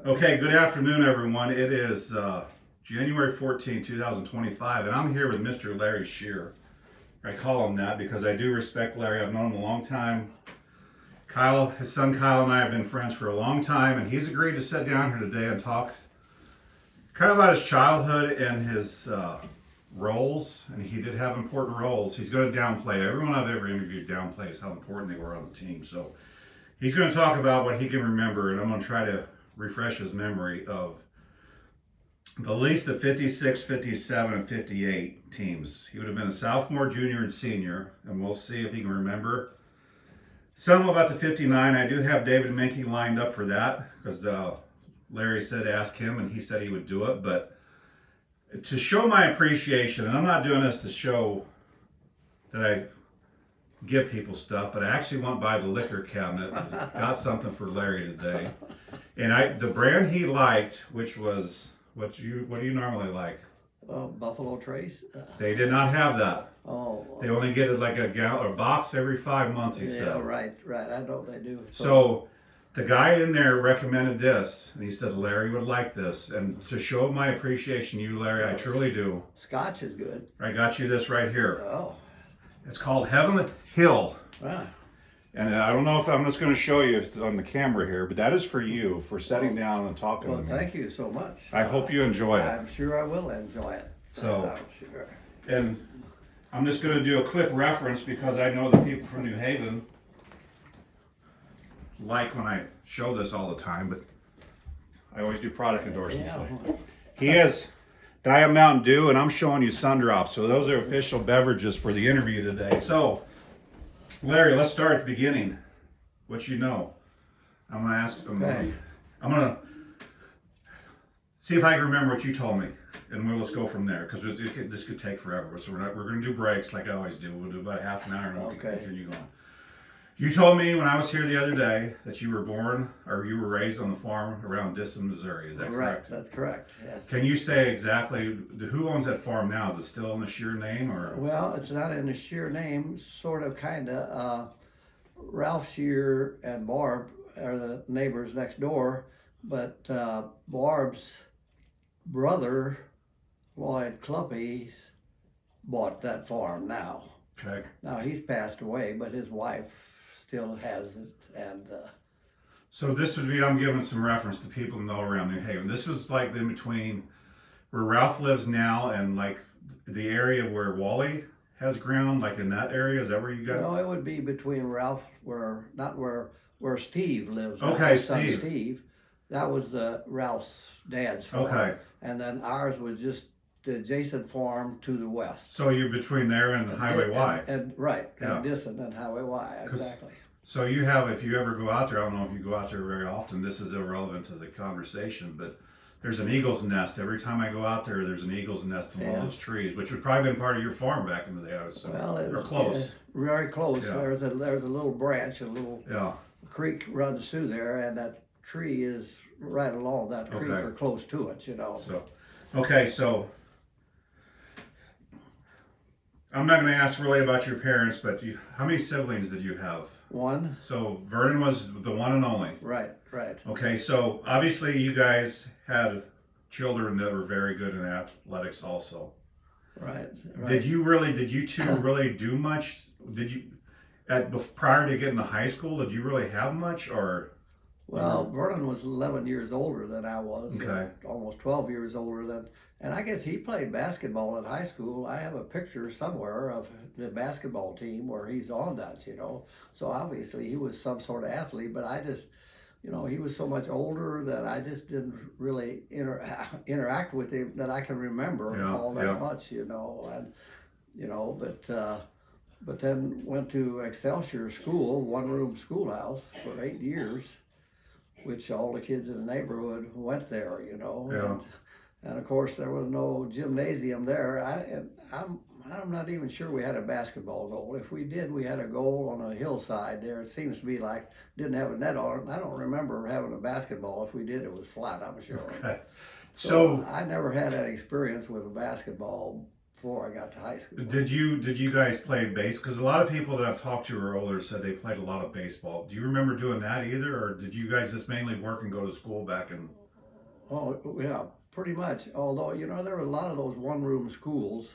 Okay, good afternoon, everyone. It is January 14, 2025, and I'm here with Mr. Larry Scheer. I call him that because I do respect Larry. I've known him a long time. Kyle, his son Kyle, and I have been friends for a long time, and he's agreed to sit down here today and talk kind of about his childhood and his roles. And he did have important roles. He's going to downplay. Everyone I've ever interviewed downplays how important they were on the team. So he's going to talk about what he can remember, and I'm going to try to refresh his memory of the least of 56, 57, and 58 teams. He would have been a sophomore, junior, and senior, and we'll see if he can remember some about the 59. I do have David Menke lined up for that because Larry said ask him, and he said he would do it. But to show my appreciation, and I'm not doing this to show that I give people stuff, but I actually went by the liquor cabinet and got something for Larry today. And the brand he liked, which was what do you normally like? Buffalo Trace. They did not have that. Oh. They only get it like a box every 5 months. He said. Yeah, right. I know they do. So the guy in there recommended this, and he said Larry would like this. And to show my appreciation, you Larry, I truly do. Scotch is good. I got you this right here. Oh. It's called Heavenly Hill. Ah. And I don't know if I'm just going to show you on the camera here, but that is for you, for sitting down and talking Well, to me. thank you so much. I hope you enjoy it. I'm sure I will enjoy it. So, I'm sure. and I'm just going to do a quick reference because I know the people from New Haven like when I show this all the time, but I always do product endorsements. Yeah. He has Diet Mountain Dew, and I'm showing you Sundrop. So those are official beverages for the interview today. So, Larry, let's start at the beginning. What you know? I'm gonna ask. Okay. I'm gonna see if I can remember what you told me, and let's go from there because this could take forever. So we're gonna do breaks like I always do. We'll do about half an hour and we'll continue going. You told me when I was here the other day that you were born or you were raised on the farm around Dissan, Missouri. Is that correct? Right, that's correct. Yes. Can you say exactly who owns that farm now? Is it still in the Scheer name or? Well, it's not in the Scheer name, sort of, kinda. Ralph Scheer and Barb are the neighbors next door, but Barb's brother, Lloyd Cluppy, bought that farm now. Okay. Now he's passed away, but his wife still has it, and so this would be, I'm giving some reference to people who know around New Haven. This was like in between where Ralph lives now and like the area where Wally has ground, like in that area. Is that where you got? No, it would be between Ralph, not where Steve lives. Okay, his son Steve. Steve. That was Ralph's dad's farm. Okay. And then ours was just the adjacent farm to the west. So you're between there and Highway Y. And right, Yeah. and Dissan and Highway Y, exactly. So you have, if you ever go out there, I don't know if you go out there very often, this is irrelevant to the conversation, but there's an eagle's nest. Every time I go out there, there's an eagle's nest in one of those trees, which would probably been part of your farm back in the day, I would assume. Well, or close. Very close. Yeah. There's a little branch, a little creek runs through there, and that tree is right along that creek or close to it, So, okay, so I'm not going to ask really about your parents, but how many siblings did you have? One. So Vernon was the one and only. Right. Okay, so obviously you guys had children that were very good in athletics also. Right. Did you two really do much? Prior to getting to high school, did you really have much or? Well, Vernon was 11 years older than I was. Okay. Almost 12 years older than, and I guess he played basketball at high school. I have a picture somewhere of the basketball team where he's on that, So obviously he was some sort of athlete, but I just, he was so much older that I just didn't really interact with him that I can remember all that much, and, but then went to Excelsior School, one-room schoolhouse for 8 years, which all the kids in the neighborhood went there, and of course there was no gymnasium there. I'm not even sure we had a basketball goal. If we did, we had a goal on a hillside there. It seems to be like didn't have a net on it. I don't remember having a basketball. If we did, it was flat, I'm sure. Okay. So I never had any experience with a basketball before I got to high school. Did you guys play base? Because a lot of people that I've talked to are older said they played a lot of baseball. Do you remember doing that either, or did you guys just mainly work and go to school back in? Oh, yeah, pretty much. Although, there were a lot of those one-room schools.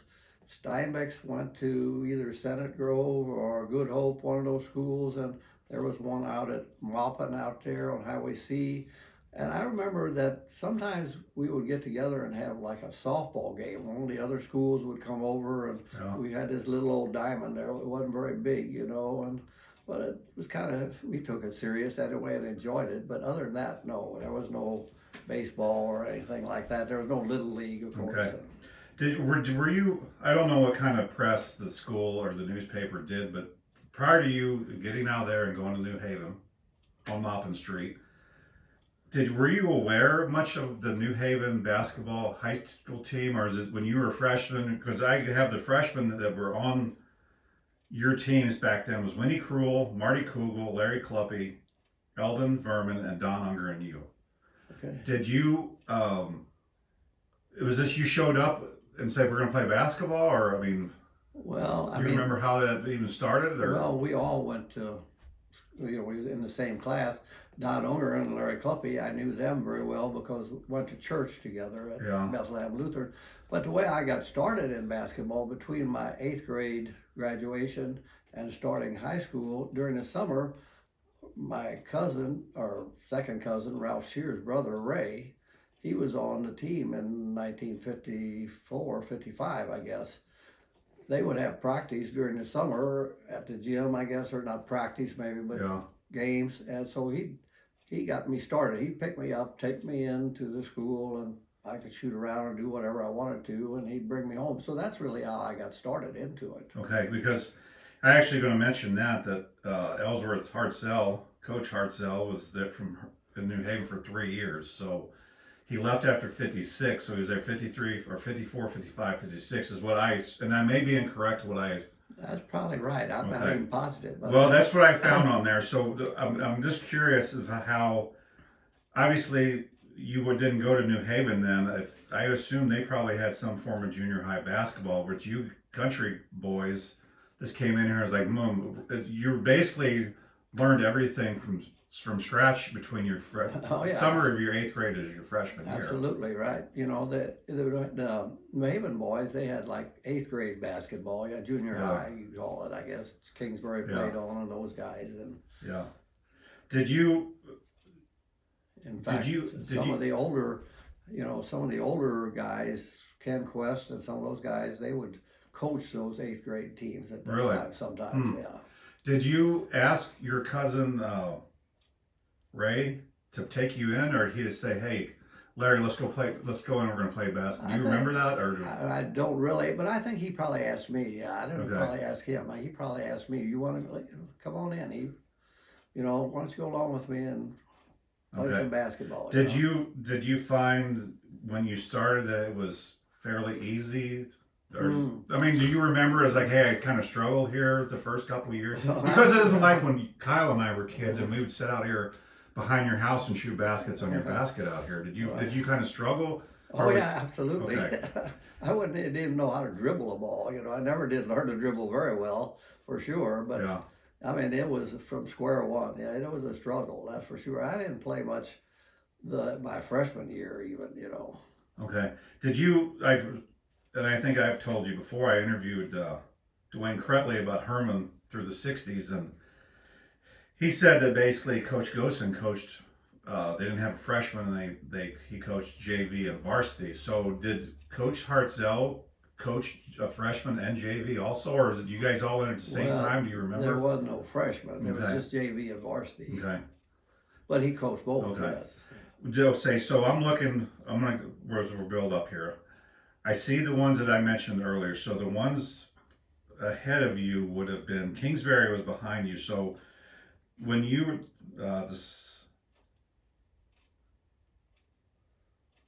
Steinbeck's went to either Senate Grove or Good Hope, one of those schools, and there was one out at Maupin out there on Highway C. And I remember that sometimes we would get together and have like a softball game. One of the other schools would come over, and Yeah. we had this little old diamond there. It wasn't very big, and but it was kind of, we took it serious anyway and enjoyed it. But other than that, no, there was no baseball or anything like that. There was no little league, of course. Okay. Were you? I don't know what kind of press the school or the newspaper did, but prior to you getting out there and going to New Haven on Maupin Street, were you aware much of the New Haven basketball high school team, or is it when you were a freshman? Because I have the freshmen that were on your teams back then was Winnie Cruel, Marty Kugel, Larry Kluppy, Eldon Verman, and Don Unger, and you. Okay. Did you? Was this you showed up and said we're going to play basketball, or I mean, Well, do you remember how that even started? Or well, we all went to, we was in the same class. Don Unger and Larry Kluppy, I knew them very well because we went to church together at Yeah. Bethlehem Lutheran. But the way I got started in basketball between my 8th grade graduation and starting high school during the summer, my cousin, or second cousin, Ralph Scheer's brother, Ray, he was on the team in 1954, 55, I guess. They would have practice during the summer at the gym, I guess, or not practice maybe, but yeah, games. And so he got me started. He picked me up, take me into the school, and I could shoot around and do whatever I wanted to, and he'd bring me home. So that's really how I got started into it. okay. Because I actually going to mention that Ellsworth Hartzell, Coach Hartzell, was there in New Haven for 3 years. So he left after 56, so he was there 53 or 54, 55, 56 is what and I may be incorrect what I. That's probably right. I'm not Okay. even positive. But Well, that's what I found on there. So I'm just curious of how, obviously, didn't go to New Haven then. I assume they probably had some form of junior high basketball, but you country boys, this came in here as like, you basically learned everything from scratch between your Oh, yeah. summer of your 8th grade as your freshman year. Absolutely right. The Maven boys, they had like 8th grade basketball, junior Yeah. high, you call it, I guess. Kingsbury Yeah. played on, and those guys. And Yeah. Did you? in fact, some of the older guys, Ken Quest and some of those guys, they would coach those 8th grade teams at that Really? time sometimes. Yeah. Did you ask your cousin Ray to take you in, or did he just say, "Hey, Larry, let's go in. We're going to play basketball"? Do you remember that, or? I don't really, but I think he probably asked me. Yeah, I didn't Okay. probably ask him. He probably asked me, "You want to come on in? Why don't you go along with me and play Okay. some basketball?" Did you find when you started that it was fairly easy? Or, I mean, do you remember as like, hey, I kind of struggled here the first couple of years? Because it isn't like when Kyle and I were kids and we would sit out here behind your house and shoot baskets on your basket out here. Did you kind of struggle? Oh yeah, absolutely. Okay. didn't even know how to dribble a ball. I never did learn to dribble very well, for sure. But Yeah. I mean, it was from square one. Yeah, it was a struggle, that's for sure. I didn't play much my freshman year, even. Okay. And I think I've told you before, I interviewed Dwayne Cretley about Herman through the 60s, and he said that basically Coach Gosen coached, they didn't have a freshman, and he coached JV and varsity. So did Coach Hartzell coach a freshman and JV also, or is it you guys all in at the same time? Do you remember? There was no freshman. There Okay. was just JV and varsity. Okay. But he coached both, Okay. yes. Joe, so we'll build up here. I see the ones that I mentioned earlier. So the ones ahead of you would have been, Kingsbury was behind you. So when you,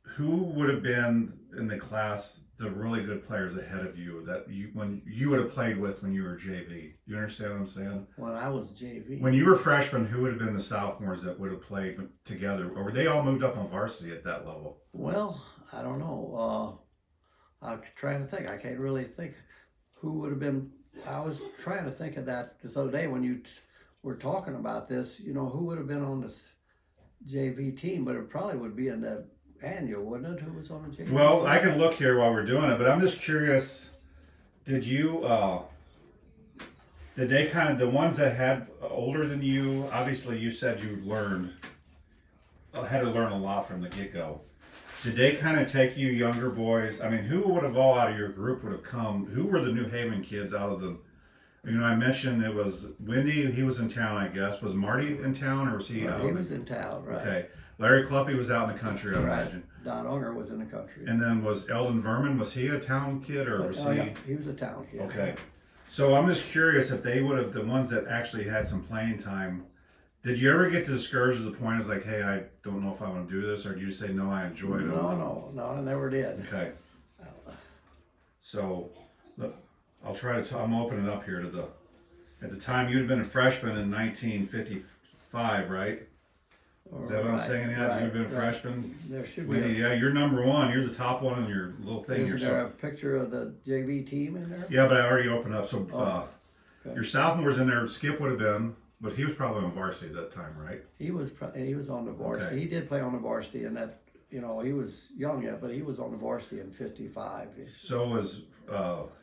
who would have been in the class the really good players ahead of you that when you would have played with when you were JV? You understand what I'm saying? When I was JV. When you were freshmen, who would have been the sophomores that would have played together? Or were they all moved up on varsity at that level? Well, I don't know. I'm trying to think. I can't really think who would have been. I was trying to think of that this other day when you were talking about this. Who would have been on this JV team? But it probably would be in the annual, wouldn't it? Who was on the JV? Well, I can look here while we're doing it, but I'm just curious. Did you? Did they kind of the ones that had older than you? Obviously, you said you learned had to learn a lot from the get go. Did they kind of take you younger boys? I mean, who would have all out of your group would have come? Who were the New Haven kids out of the? You know, I mentioned it was Wendy. He was in town, I guess. Was Marty in town, or was he? He was in town, right? Okay. Larry Cluppy was out in the country, I imagine. Don Unger was in the country. And then was Eldon Verman? Was he a town kid, or was he? Yeah, he was a town kid. Okay. So I'm just curious if they would have the ones that actually had some playing time. Did you ever get discouraged to the point it's like, hey, I don't know if I want to do this, or do you say no, I enjoyed it? No, I never did. Okay. So, look, I'll try to. I'm opening up here to the. At the time, you'd have been a freshman in 1955, right? Is that what I'm saying? Yeah, right, you've been a freshman. There should Wendy, be. Yeah, you're number one. You're the top one in your little thing. Is there a picture of the JV team in there? Yeah, but I already opened up. So Okay. your sophomores in there. Skip would have been, but he was probably on varsity at that time, right? He was on the varsity. Okay. He did play on the varsity, and that he was young yet, but he was on the varsity in '55. So was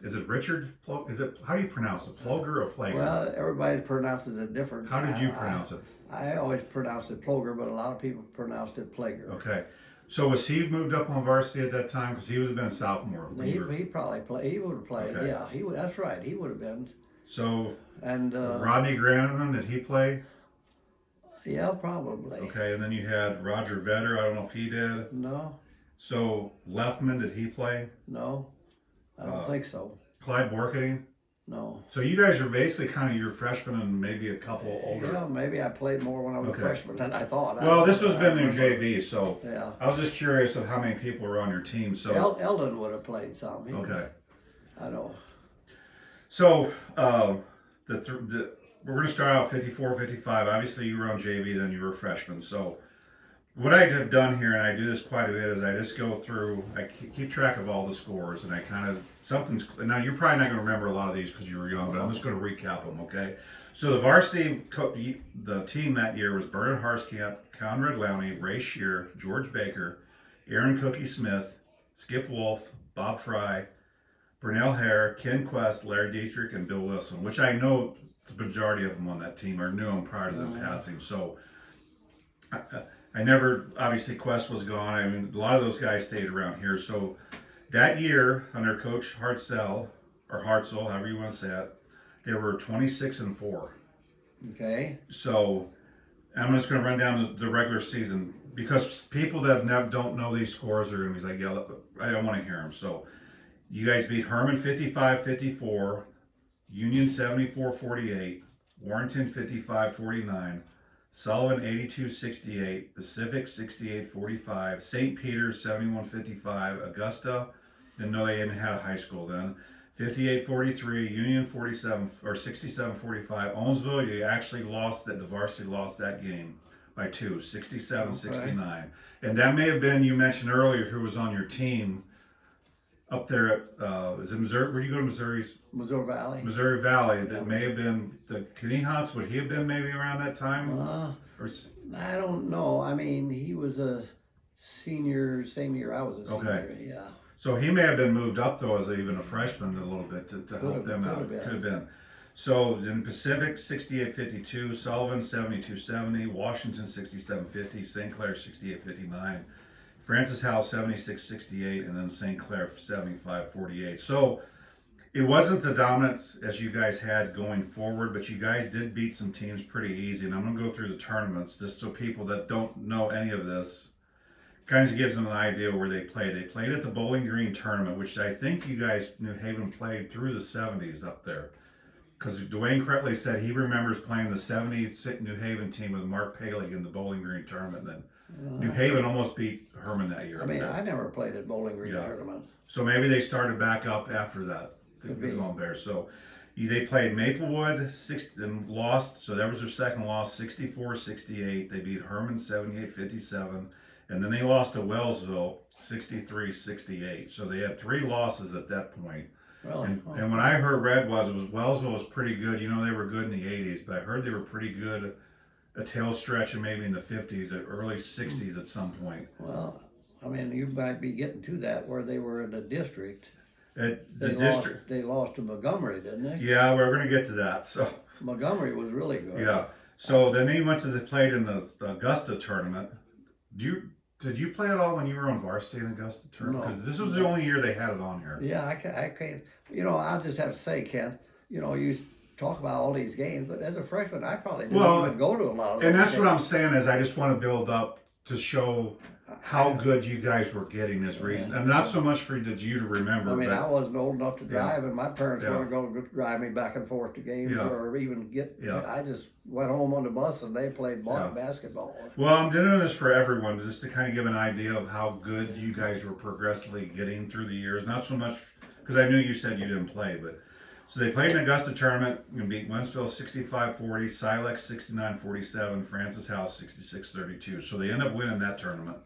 is it Richard? Is it how do you pronounce it? Ploger or Plager? Well, everybody pronounces it different. How did you pronounce it? I always pronounced it Ploger, but a lot of people pronounced it Plager. Okay. So was he moved up on varsity at that time? Because he would have been a sophomore. He probably played. He would have played. Okay. Yeah, he would. That's right. He would have been. So And Rodney Grannon, did he play? yeah, probably. Okay, and then you had Roger Vetter. I don't know if he did. No, So Leftman, did he play? no, I don't think so. Clyde Borketing. No. So you guys are basically kind of your freshmen and maybe a couple older. Yeah, maybe I played more when I was Okay. a freshman than I thought. Well, this was been in remember. JV, so Yeah. I was just curious of how many people were on your team. So Eldon would have played some. okay. I know. So we're going to start out 54, 55. Obviously, you were on JV, then you were a freshman. So what I have done here, and I do this quite a bit, is I just go through, I keep track of all the scores, and I kind of, now you're probably not going to remember a lot of these because you were young, but I'm just going to recap them, okay? So the varsity, the team that year was Bernard Harskamp, Conrad Lowney, Ray Scheer, George Baker, Aaron Cookie Smith, Skip Wolf, Bob Fry, Burnell Hare, Ken Quest, Larry Dietrich, and Bill Wilson, which I know the majority of them on that team or knew them prior to them passing. So I never, obviously Quest was gone. I mean, a lot of those guys stayed around here. So that year, under Coach Hartzell, or Hartzell, however you want to say it, they were 26-4. Okay. So I'm just going to run down the regular season because people that don't know these scores are going to be like, yeah, I don't want to hear them. So you guys beat Herman 55-54, Union 74-48, Warrenton 55-49, Sullivan 82-68, Pacific 68-45, St. Peter's 71-55, Augusta, didn't know they even had a high school then, 58-43, Union 67-45, Owensville, you actually lost that, the varsity lost that game by 2, 67-69. Okay. And that may have been, you mentioned earlier, who was on your team up there at, is it Missouri, where you go to Missouri Valley, that may have been the Knehans, would he have been maybe around that time? Or, I don't know. I mean, he was a senior, same year I was a senior. Okay. Yeah. So he may have been moved up though as even a freshman a little bit to help them out. Could have been. So in Pacific 68-52, Sullivan 72-70, Washington 67-50, St. Clair 68-59, Francis House 76-68, and then St. Clair 75-48. So it wasn't the dominance as you guys had going forward, but you guys did beat some teams pretty easy. And I'm going to go through the tournaments just so people that don't know any of this kind of gives them an idea where they played. They played at the Bowling Green tournament, which I think you guys, New Haven, played through the 70s up there. Because Dwayne Cretley said he remembers playing the 70s New Haven team with Mark Paley in the Bowling Green tournament. Then New Haven almost beat Herman that year. I mean, I never played at Bowling Green tournament. So maybe they started back up after that. Could be. Bears. So they played Maplewood and lost. So that was their second loss, 64-68. They beat Herman 78-57. And then they lost to Wellsville 63-68. So they had 3 losses at that point. Really? And what I read was Wellsville was pretty good. You know, they were good in the 80s, but I heard they were pretty good a tail stretch and maybe in the 50s, or early 60s at some point. Well, I mean, you might be getting to that where they were in the district. The They district. they lost to Montgomery, didn't they? Yeah, we're going to get to that. So Montgomery was really good. yeah. So then he went to played in the Augusta tournament. Did you play it all when you were on varsity in Augusta tournament? No. Because this was the only year they had it on here. Yeah, I can't. You know, I just have to say, Ken. You know, you talk about all these games, but as a freshman, I probably didn't even go to a lot of them. And that's what I'm saying is I just want to build up to show how good you guys were getting this reason, and not so much for you to remember. I mean, but, I wasn't old enough to drive, and my parents Yeah. weren't going to drive me back and forth to games Yeah. or even get. Yeah. I just went home on the bus, and they played Yeah. basketball. Well, I'm doing this for everyone just to kind of give an idea of how good you guys were progressively getting through the years. Not so much because I knew you said you didn't play, but so they played an Augusta tournament and beat Wentzville 65-40, Silex 69-47, Francis House 66-32. So they end up winning that tournament.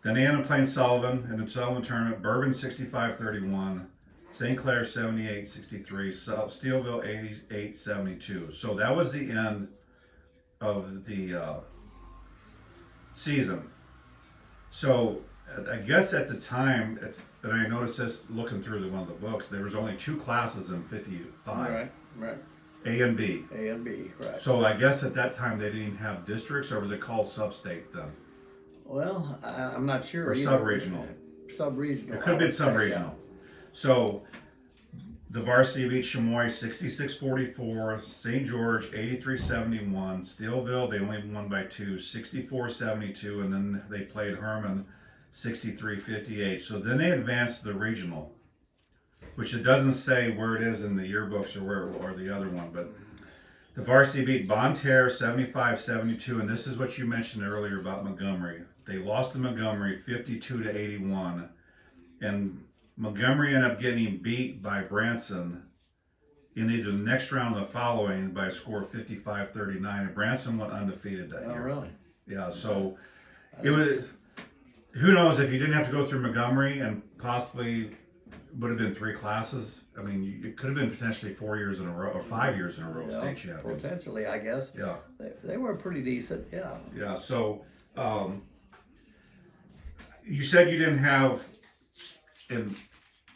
Then they end up playing Sullivan in the Sullivan tournament, Bourbon 65-31, St. Clair 78-63, Steelville 88-72. So that was the end of the season. So I guess at the time, and I noticed this looking through one of the books, there was only 2 classes in 55, Right. A and B. A and B, right. So I guess at that time they didn't have districts, or was it called sub-state then? Well, I'm not sure. Or either. sub-regional. Sub-regional. It could have been sub-regional. So the varsity beat Chamois 66-44, St. George 83-71, Steelville they only won by 2, 64-72, and then they played Herman 63-58. So then they advanced to the regional, which it doesn't say where it is in the yearbooks or the other one, but the varsity beat Bonne Terre 75-72, and this is what you mentioned earlier about Montgomery. They lost to Montgomery 52-81, and Montgomery ended up getting beat by Branson in either the next round or the following by a score of 55-39, and Branson went undefeated that year. Oh, really? Yeah, so it was, who knows if you didn't have to go through Montgomery and possibly would have been 3 classes. I mean, it could have been potentially 4 years in a row or 5 years in a row state champions. Potentially, I guess. Yeah. They were pretty decent, yeah. Yeah, so you said you didn't have, and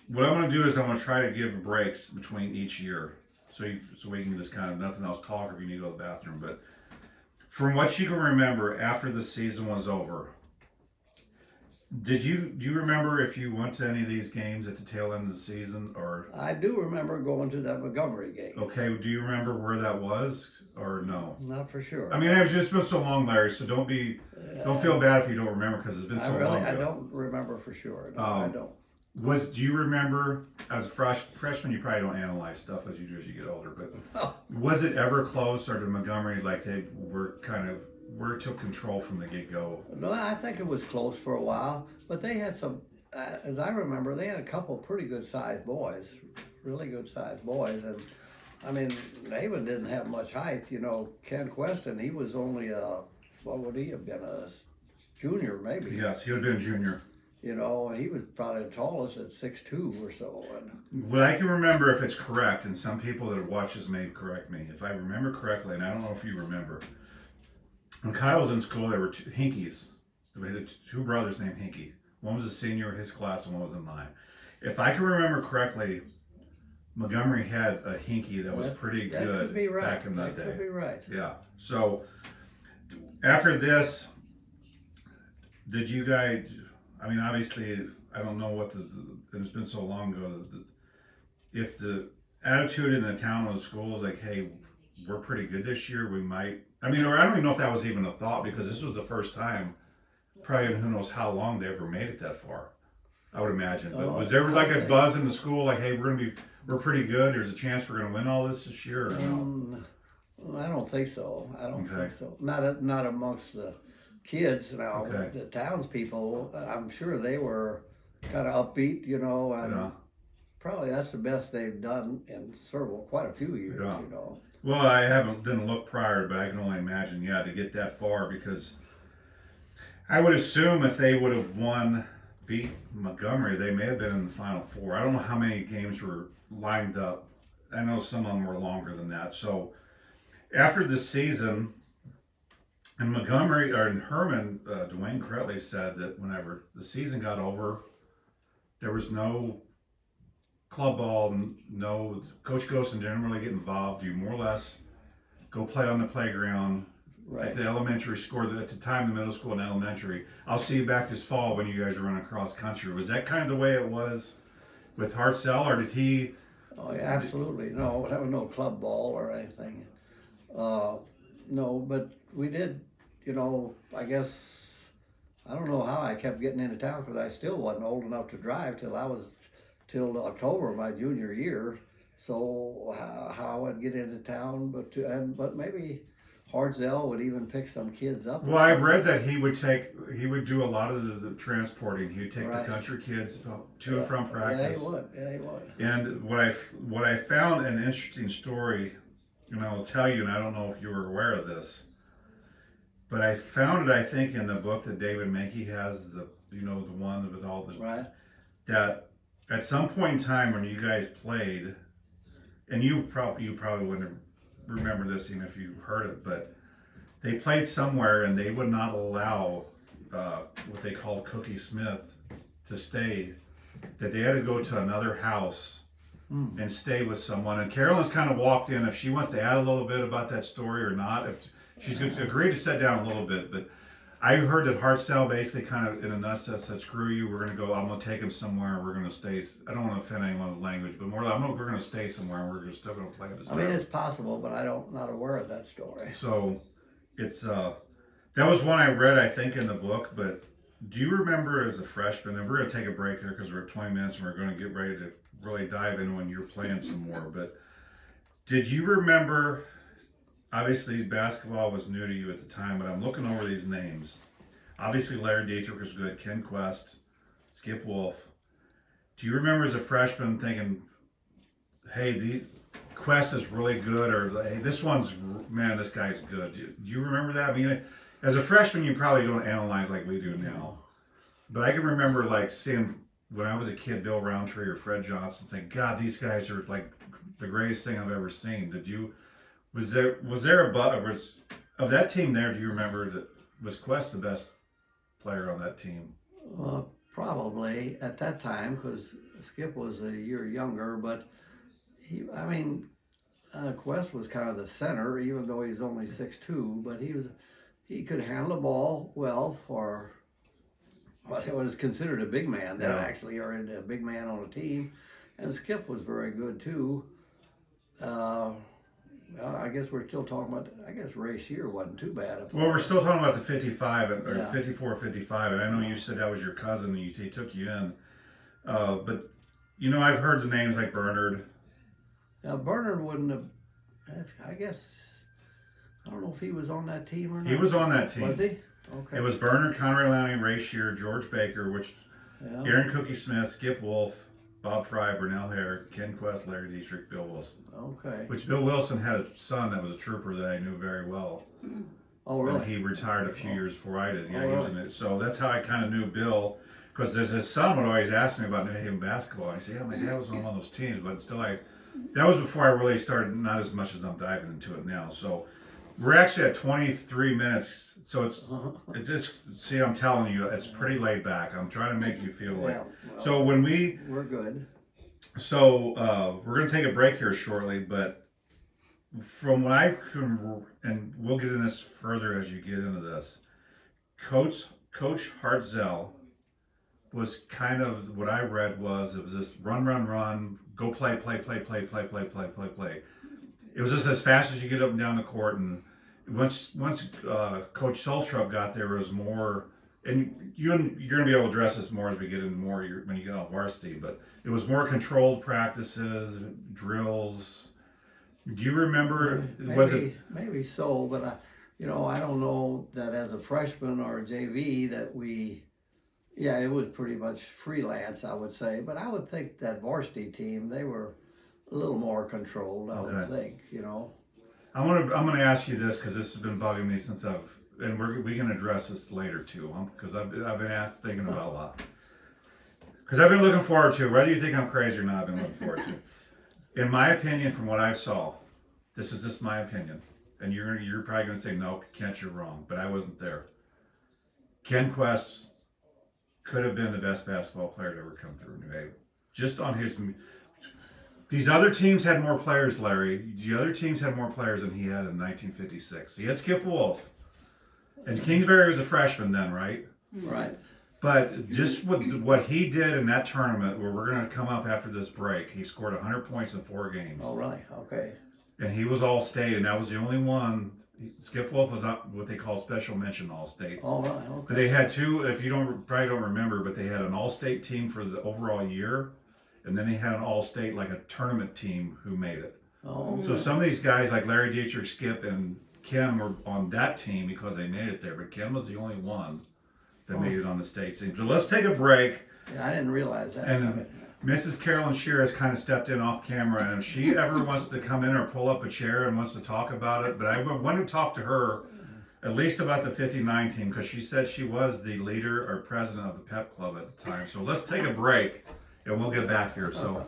what I'm going to do is I'm going to try to give breaks between each year. So we can just kind of, nothing else talk or if you need to go to the bathroom. But from what you can remember after the season was over, do you remember if you went to any of these games at the tail end of the season, or? I do remember going to that Montgomery game. Okay, do you remember where that was, or no? Not for sure. I mean, it's been so long, Larry, so don't feel bad if you don't remember because it's been so long ago. I don't remember for sure. No, I don't. Do you remember, as a freshman, you probably don't analyze stuff as you do as you get older, but was it ever close, or did Montgomery, like, they were kind of, where it took control from the get-go? No, I think it was close for a while, but they had some, as I remember, they had a couple pretty good-sized boys, really good-sized boys, and I mean, David didn't have much height, you know. Ken Queston, he was only what would he have been, a junior maybe? Yes, he would have been a junior. You know, he was probably the tallest at 6'2" or so. And what I can remember, if it's correct, and some people that have watched this may correct me, if I remember correctly, and I don't know if you remember, when Kyle was in school, there were 2 Hinkies. We had 2 brothers named Hinky. One was a senior in his class and one was in mine. If I can remember correctly, Montgomery had a Hinky that was pretty good back in that day. That could be right. Yeah. So after this, did you guys? I mean, obviously, I don't know what it's been so long ago. If the attitude in the town or the school is like, hey, we're pretty good this year, we might. I mean, or I don't even know if that was even a thought because this was the first time, probably in who knows how long they ever made it that far. I would imagine. But was there like a buzz in the school like, hey, we're pretty good. There's a chance we're going to win all this year. Or no? I don't think so. I don't Okay. think so. Not amongst the kids now. Okay. The townspeople, I'm sure they were kind of upbeat, you know, and Yeah. probably that's the best they've done in quite a few years, Yeah. you know. Well, I didn't look prior, but I can only imagine, yeah, to get that far because I would assume if they would have beat Montgomery, they may have been in the Final Four. I don't know how many games were lined up. I know some of them were longer than that. So after the season, And Montgomery or in Herman, Dwayne Cretley said that whenever the season got over, there was no club ball, no Coach Ghostin didn't really get involved. You more or less go play on the playground Right. at the elementary school. At the time, the middle school and elementary. I'll see you back this fall when you guys are running cross country. Was that kind of the way it was with Hartzell, or did he? Oh, yeah, absolutely. No, there was no club ball or anything. No, but we did, I guess, I don't know how I kept getting into town because I still wasn't old enough to drive till October of my junior year. So how I would get into town, but maybe Hartzell would even pick some kids up. Well, I read that he would do a lot of the transporting. He would take Right. the country kids to and from practice. Yeah, he would. And what I found an interesting story, and I'll tell you, and I don't know if you were aware of this, but I found it, I think, in the book that David Mankey has, the one with all the, Right. that at some point in time when you guys played, and you probably wouldn't remember this even if you heard it, but they played somewhere and they would not allow what they called Cookie Smith to stay, that they had to go to another house and stay with someone. And Carolyn's kind of walked in, if she wants to add a little bit about that story or not, if she's agreed to sit down a little bit. But I heard that Hartzell basically kind of in a nutshell said, screw you, I'm going to take him somewhere, we're going to stay. I don't want to offend anyone with language, but more like, we're going to stay somewhere and we're still going to play this. I mean, it's possible, but not aware of that story. So it's, that was one I read, I think, in the book, but do you remember as a freshman, and we're going to take a break here because we're at 20 minutes and we're going to get ready to really dive in when you're playing some more, but did you remember, obviously basketball was new to you at the time, but I'm looking over these names. Obviously Larry Dietrich was good, Ken Quest, Skip Wolf. Do you remember as a freshman thinking, hey, Quest is really good, or hey, this guy's good? Do you remember that? I mean, as a freshman, you probably don't analyze like we do now. But I can remember like seeing when I was a kid, Bill Roundtree or Fred Johnson, think, God, these guys are like the greatest thing I've ever seen. Was there of that team there? Do you remember that was Quest the best player on that team? Probably at that time because Skip was a year younger, but Quest was kind of the center, even though he's only 6'2", but he could handle the ball well for what was considered a big man then, actually, or a big man on a team. And Skip was very good too. I guess we're still talking about, I guess Ray Scheer wasn't too bad. Well, we're still talking about the 55 or Yeah. 54, 55, and I know you said that was your cousin and he took you in. But I've heard the names like Bernard. Now Bernard wouldn't have, I guess, I don't know if he was on that team or not. He was on that team. Was he? Okay. It was Bernard, Conrad Lanning, Ray Scheer, George Baker, Aaron Cookie Smith, Skip Wolf, Bob Fry, Burnell Hare, Ken Quest, Larry Dietrich, Bill Wilson. Okay. Which Bill Wilson had a son that was a trooper that I knew very well. Oh, really? And he retired a few years before I did. Yeah, Oh, he was in it. So that's how I kind of knew Bill, because his son would always ask me about New Haven basketball. And I said, yeah, my dad was on one of those teams, but still that was before I really started, not as much as I'm diving into it now. So we're actually at 23 minutes. So it's just, see, I'm telling you, it's pretty laid back. I'm trying to make you feel like. Well, So we're good. So we're going to take a break here shortly, but from what I can, and we'll get into this further as you get into this, Coach Hartzell was kind of, what I read was, it was this run, go play. It was just as fast as you get up and down the court, and once Coach Soltrup got there, it was more, and you're going to be able to address this more as we get into more when you get on varsity, but it was more controlled practices, drills. Do you remember? Maybe so, but I don't know that as a freshman or JV that it was pretty much freelance, I would say. But I would think that varsity team, they were a little more controlled, I would think, I'm gonna ask you this because this has been bugging me since we can address this later too, because I've been thinking about a lot. Because I've been looking forward to, whether you think I'm crazy or not, I've been looking forward to. In my opinion, from what I saw, this is just my opinion. and you're probably going to say, no, Kent, you're wrong, but I wasn't there. Ken Quest could have been the best basketball player to ever come through New Haven. Just on his... These other teams had more players, Larry. The other teams had more players than he had in 1956. He had Skip Wolf. And Kingsbury was a freshman then, right? Right. But just what he did in that tournament, where we're going to come up after this break, he scored 100 points in 4 games. Oh, right. Okay. And he was All-State, and that was the only one. Skip Wolf was what they call special mention All-State. All right. Okay. But they had two, if you probably don't remember, but they had an All-State team for the overall year, and then they had an All-State, like a tournament team who made it. Oh. So some of these guys like Larry Dietrich, Skip, and Ken were on that team because they made it there, but Ken was the only one that made it on the state team. So let's take a break. Yeah, I didn't realize that. And Mrs. Carolyn Scheer has kind of stepped in off camera, and if she ever wants to come in or pull up a chair and wants to talk about it, but I want to talk to her at least about the 59 team, because she said she was the leader or president of the pep club at the time. So let's take a break and we'll get back here. So